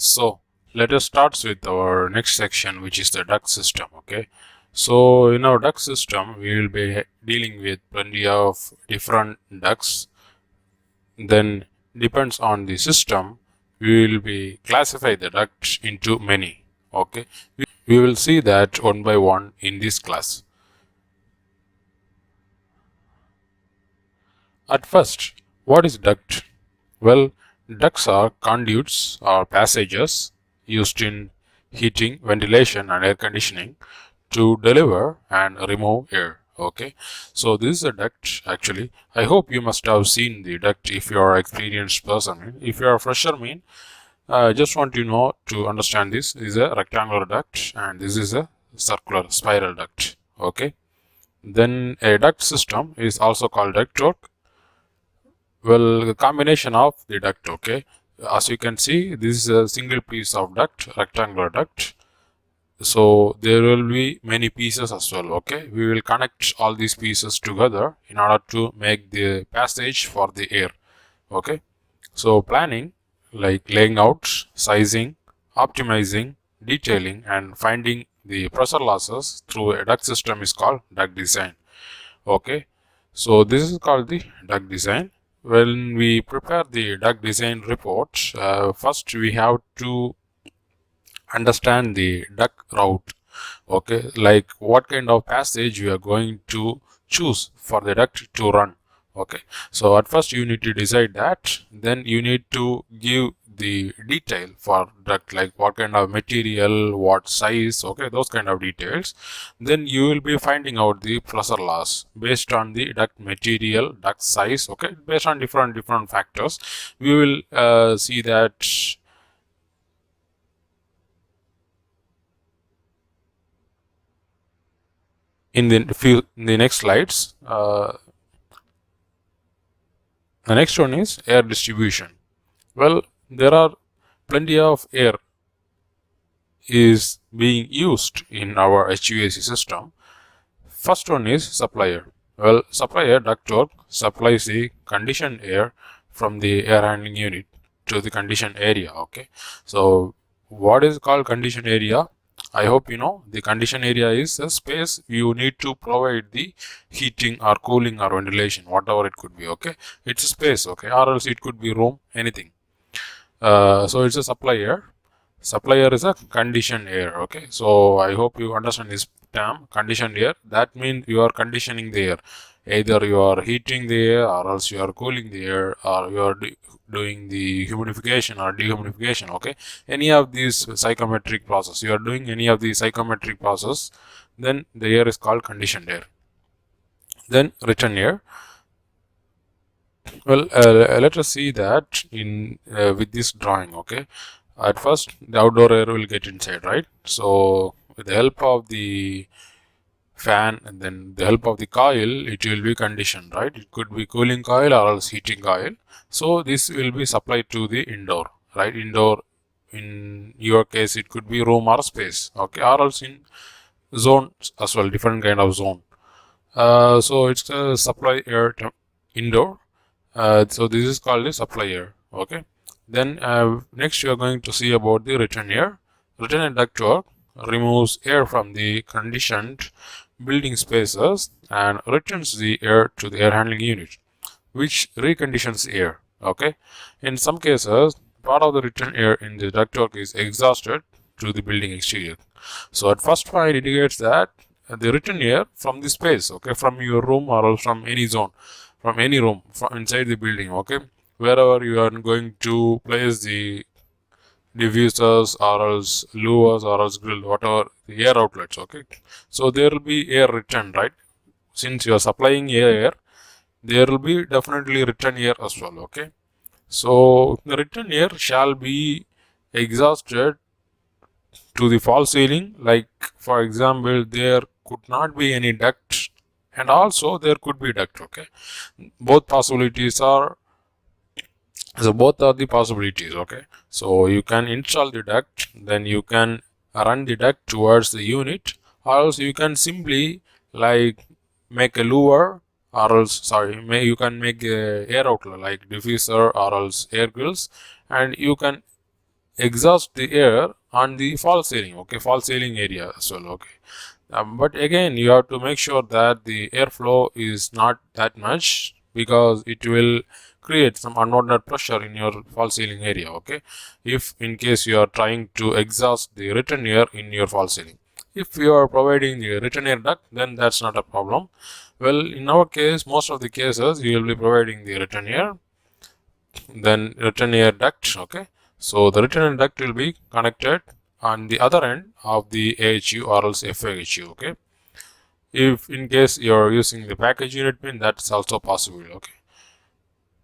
So let us start with our next section, which is the duct system. Okay, so in our duct system we will be dealing with plenty of different ducts. Then depends on the system, we will be classify the ducts into many. Okay, we will see that one by one in this class. At first, what is duct? Well, ducts are conduits or passages used in heating, ventilation and air conditioning to deliver and remove air. Okay, so this is a duct actually. I hope you must have seen the duct if you are an experienced person. If you are a fresher, I just want you know to understand this is a rectangular duct and this is a circular spiral duct. Okay, then a duct system is also called ductwork. Well, the combination of the duct. Okay, as you can see, this is a single piece of duct, rectangular duct. So there will be many pieces as well. Okay, we will connect all these pieces together in order to make the passage for the air. Okay, so planning like laying out, sizing, optimizing, detailing and finding the pressure losses through a duct system is called duct design. Okay, so this is called the duct design. When we prepare the duct design report, first we have to understand the duct route. Okay, like what kind of passage you are going to choose for the duct to run. Okay, so at first you need to decide that, then you need to give the detail for duct, like what kind of material, what size, okay, those kind of details. Then you will be finding out the pressure loss based on the duct material, duct size. Okay, based on different factors, we will see that in the next slides. The next one is air distribution. Well, there are plenty of air is being used in our HVAC system. First one is supplier. Well, supplier ductwork supplies the conditioned air from the air handling unit to the conditioned area. Okay, so what is called conditioned area? I hope you know the conditioned area is a space you need to provide the heating or cooling or ventilation, whatever it could be. Okay, it's a space. Okay, or else it could be room, anything. So it's a supplier. Supplier is a conditioned air. Okay, so I hope you understand this term, conditioned air. That means you are conditioning the air. Either you are heating the air or else you are cooling the air or you are doing the humidification or dehumidification. Okay, any of these psychometric process, you are doing any of the psychometric process, then the air is called conditioned air. Then return air. Well, let us see that in with this drawing. Okay, at first the outdoor air will get inside, right? So with the help of the fan and then the help of the coil, it will be conditioned, right? It could be cooling coil or else heating coil. So this will be supplied to the indoor, right? Indoor, in your case it could be room or space. Okay, or else in zone as well, different kind of zone. So it's a supply air indoor. So this is called the supply air. Okay, then next you are going to see about the return air. Return air ductwork removes air from the conditioned building spaces and returns the air to the air handling unit, which reconditions air. Okay, in some cases part of the return air in the ductwork is exhausted to the building exterior. So at first point indicates that the return air from the space, okay, from your room or from any zone, from any room from inside the building, okay, wherever you are going to place the diffusers or else louvers or else grill, whatever the air outlets. Okay, so there will be air return, right? Since you are supplying air, there will be definitely return air as well. Okay, so the return air shall be exhausted to the false ceiling. Like for example, there could not be any duct and also there could be duct. Okay, both possibilities are, so both are the possibilities. Okay, so you can install the duct, then you can run the duct towards the unit, or else you can simply like make a louver, or else you can make a air outlet like diffuser or else air grills, and you can exhaust the air on the false ceiling, okay, false ceiling area as well, okay. But again, you have to make sure that the airflow is not that much, because it will create some unwanted pressure in your false ceiling area, okay, if in case you are trying to exhaust the return air in your false ceiling. If you are providing the return air duct, then that's not a problem. Well, in our case, most of the cases you will be providing the return air, then return air duct, okay. So the return air duct will be connected on the other end of the AHU or else FAHU, okay. If in case you are using the package unit pin, that's also possible, okay.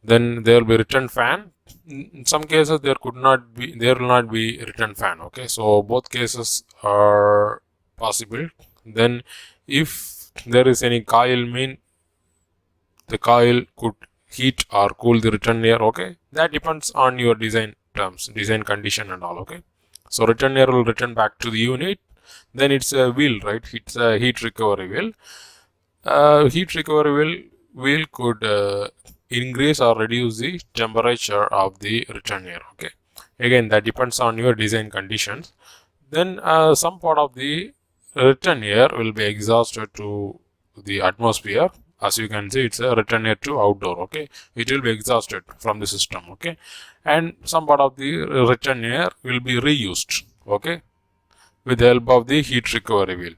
Then there will be return fan. In some cases there will not be return fan, okay. So both cases are possible. Then if there is any coil, mean the coil could heat or cool the return air, okay. That depends on your design terms, design condition and all, okay. So return air will return back to the unit. Then it's a wheel, right? It's a heat recovery wheel. Heat recovery wheel could increase or reduce the temperature of the return air, okay. Again, that depends on your design conditions. Then some part of the return air will be exhausted to the atmosphere. As you can see, it's a return air to outdoor, okay. It will be exhausted from the system, okay. And some part of the return air will be reused, okay, with the help of the heat recovery wheel.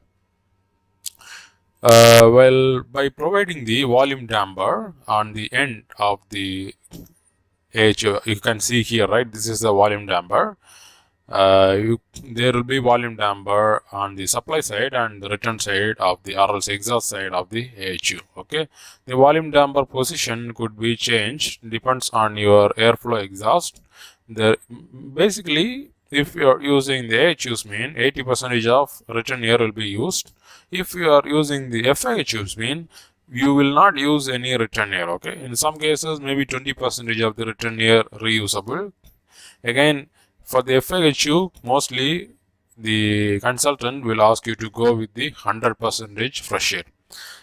Well, by providing the volume damper on the end of the edge, you can see here, right? This is the volume damper. There will be volume damper on the supply side and the return side of the or else exhaust side of the AHU, okay. The volume damper position could be changed, depends on your airflow exhaust. Basically, if you are using the AHUs, mean 80% of return air will be used. If you are using the FIHUs, mean you will not use any return air, okay. In some cases, maybe 20% of the return air reusable. Again, for the FIHU, mostly the consultant will ask you to go with the 100% fresh air.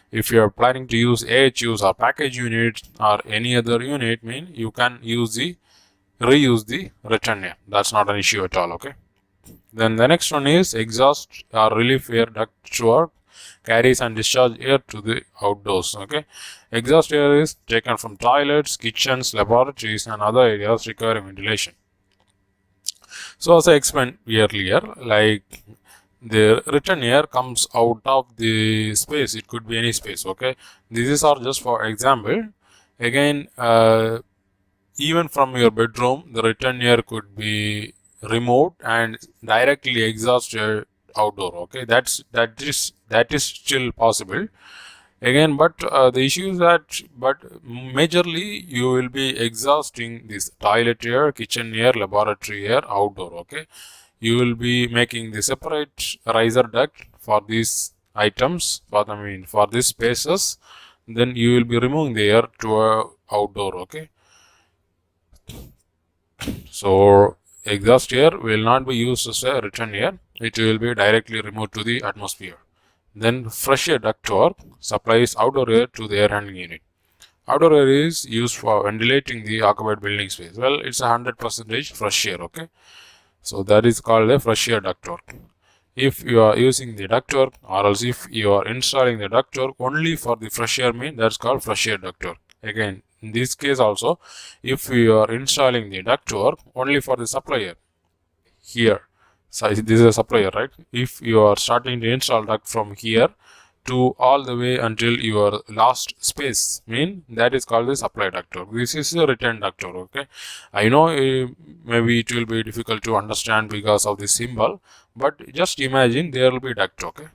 If you are planning to use AHUs or package units or any other unit, mean you can reuse the return air. That's not an issue at all, okay. Then the next one is exhaust or relief air duct work carries and discharge air to the outdoors, okay. Exhaust air is taken from toilets, kitchens, laboratories and other areas requiring ventilation. So as I explained earlier, like the return air comes out of the space. It could be any space, okay. These are just for example. Again, even from your bedroom, the return air could be removed and directly exhausted outdoor, okay. That is still possible. Again, but the issue is that, but majorly you will be exhausting this toilet air, kitchen air, laboratory air outdoor, okay. You will be making the separate riser duct for these items, for these spaces. Then you will be removing the air to outdoor, okay. So exhaust air will not be used as a return air. It will be directly removed to the atmosphere. Then fresh air ductwork supplies outdoor air to the air handling unit. Outdoor air is used for ventilating the occupied building space. Well, it's 100% fresh air, okay. So that is called a fresh air ductwork. If you are using the ductwork or else if you are installing the ductwork only for the fresh air, mean that's called fresh air ductwork. Again, in this case also, if you are installing the ductwork only for the supply air, here, so this is a supplier, right? If you are starting to install duct from here to all the way until your last space, mean that is called the supply ductwork. This is a return ductwork, okay. I know maybe it will be difficult to understand because of the symbol, but just imagine there will be duct, okay.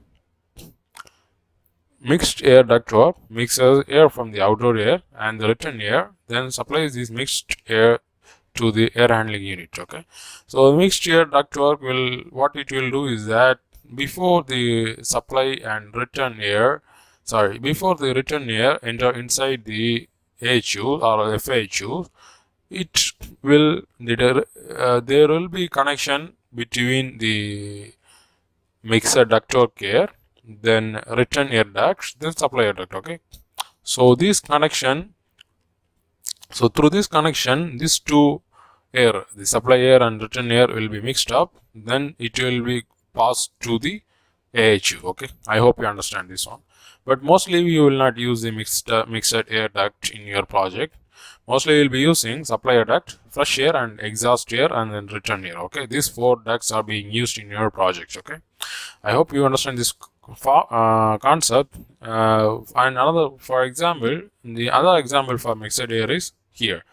Mixed air ductwork mixes air from the outdoor air and the return air, then supplies this mixed air to the air handling unit, okay. So mixed air ductwork what it will do is that before the supply and return air, before the return air enter inside the AHU or FAHU, there will be connection between the mixer ductwork air, then return air ducts, then supply air duct, okay. So through this connection, these two air, the supply air and return air will be mixed up, then it will be passed to the AHU. Okay, I hope you understand this one. But mostly you will not use the mixed air duct in your project. Mostly you will be using supply air duct, fresh air and exhaust air, and then return air. Okay, these four ducts are being used in your project. Okay, I hope you understand this concept. And another, for example, the other example for mixed air is here.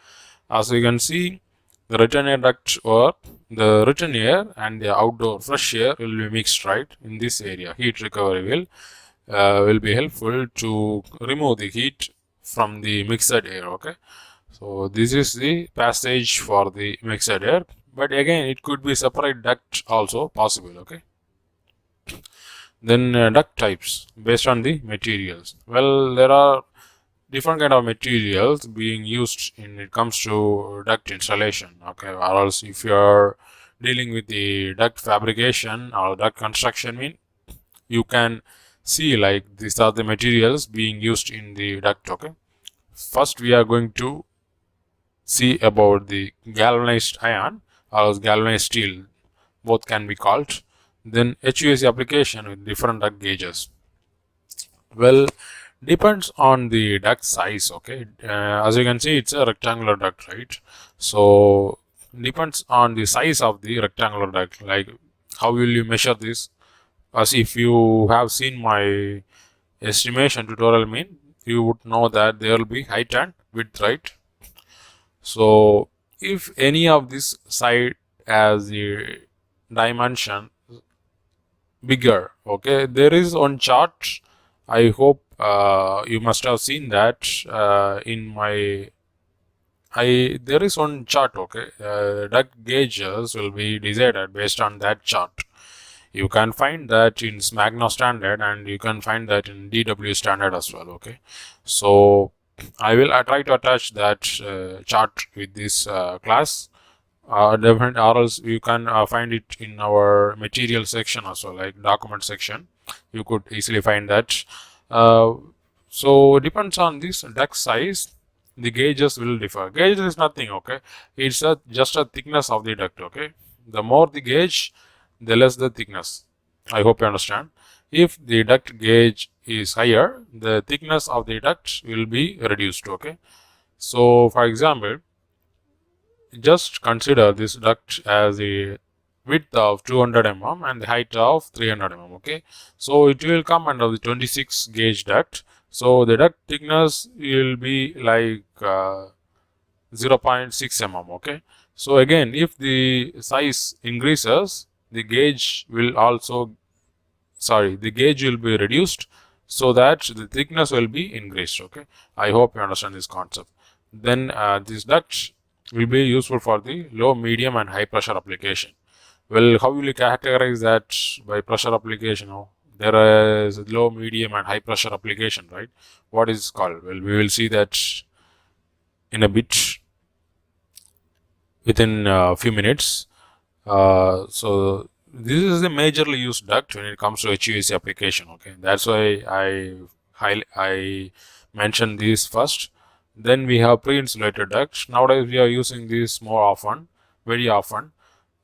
As you can see, the return air duct or the return air and the outdoor fresh air will be mixed, right? In this area, heat recovery will be helpful to remove the heat from the mixed air. Okay, so this is the passage for the mixed air, but again it could be separate duct also possible. Okay, then duct types based on the materials. Well, there are different kind of materials being used in it comes to duct installation. Okay, or else if you are dealing with the duct fabrication or duct construction, mean you can see like these are the materials being used in the duct. Okay, first we are going to see about the galvanized iron or galvanized steel, both can be called. Then HVAC application with different duct gauges. Well, depends on the duct size. Okay, as you can see, it's a rectangular duct, right? So depends on the size of the rectangular duct. Like, how will you measure this? As if you have seen my estimation tutorial, mean you would know that there will be height and width, right? So if any of this side has the dimension bigger, okay, there is one chart. I hope you must have seen that in my there is one chart. Okay, duct gauges will be decided based on that chart. You can find that in Smagno standard and you can find that in DW standard as well. Okay, so I will try to attach that chart with this class. Different, or else you can find it in our material section also, like document section. You could easily find that. Uh, so depends on this duct size, the gauges will differ. Gauge is nothing. Okay, it's just a thickness of the duct. Okay, the more the gauge, the less the thickness. I hope you understand. If the duct gauge is higher, the thickness of the duct will be reduced. Okay, so for example, just consider this duct as a width of 200 mm and the height of 300 mm. Okay, so it will come under the 26 gauge duct. So the duct thickness will be like 0.6 mm. Okay, so again, if the size increases, the gauge will also the gauge will be reduced, so that the thickness will be increased. Okay, I hope you understand this concept. Then this duct will be useful for the low, medium and high pressure application. Well, how will you categorize that by pressure application? Oh, there is low, medium and high pressure application, right? What is called? Well, we will see that in a bit within a few minutes. So this is a majorly used duct when it comes to HVAC application. Okay, that's why I mentioned this first. Then we have pre-insulated ducts. Nowadays we are using this more often, very often.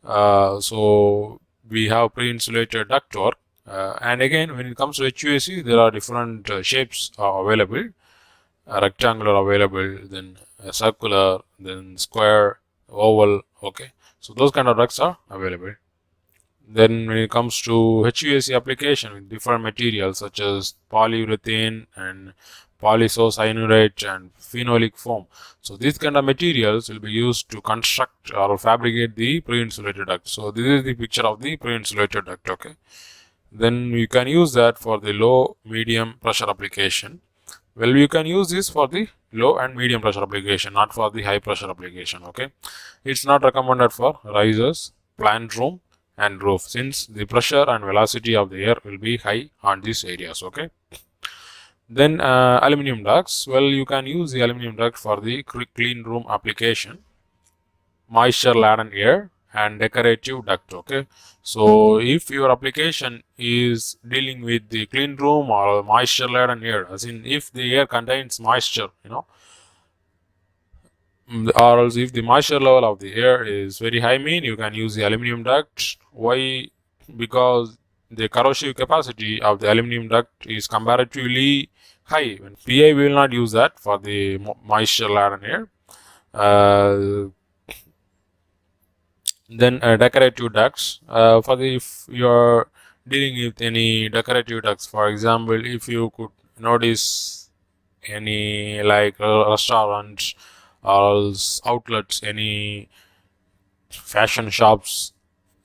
So we have pre-insulated ductwork. And again, when it comes to HVAC, there are different shapes available. Rectangular available, then circular, then square, oval. Okay, so those kind of ducts are available. Then when it comes to HVAC application with different materials such as polyurethane and polysocyanurate and phenolic foam. So these kind of materials will be used to construct or fabricate the pre-insulated duct. So this is the picture of the pre-insulated duct. Okay, then you can use that for the low medium pressure application. Well, you can use this for the low and medium pressure application, not for the high pressure application. Okay, it's not recommended for risers, plant room and roof, since the pressure and velocity of the air will be high on these areas. Okay, then aluminum ducts. Well, you can use the aluminum duct for the clean room application, moisture laden air and decorative duct. Okay, so if your application is dealing with the clean room or moisture laden air, as in if the air contains moisture, or else if the moisture level of the air is very high, you can use the aluminum duct. Why? Because the corrosive capacity of the aluminum duct is comparatively high. When PI, we will not use that for the moisture laden air. Then decorative ducts. For the, if you are dealing with any decorative ducts, for example, if you could notice any like restaurants or outlets, any fashion shops,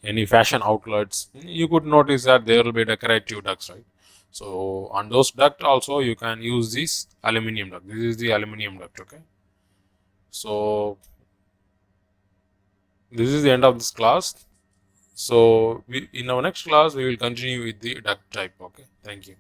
any fashion outlets, you could notice that there will be decorative ducts, right? So on those duct also you can use this aluminum duct. This is the aluminum duct. Okay, so this is the end of this class. So in our next class we will continue with the duct type. Okay, thank you.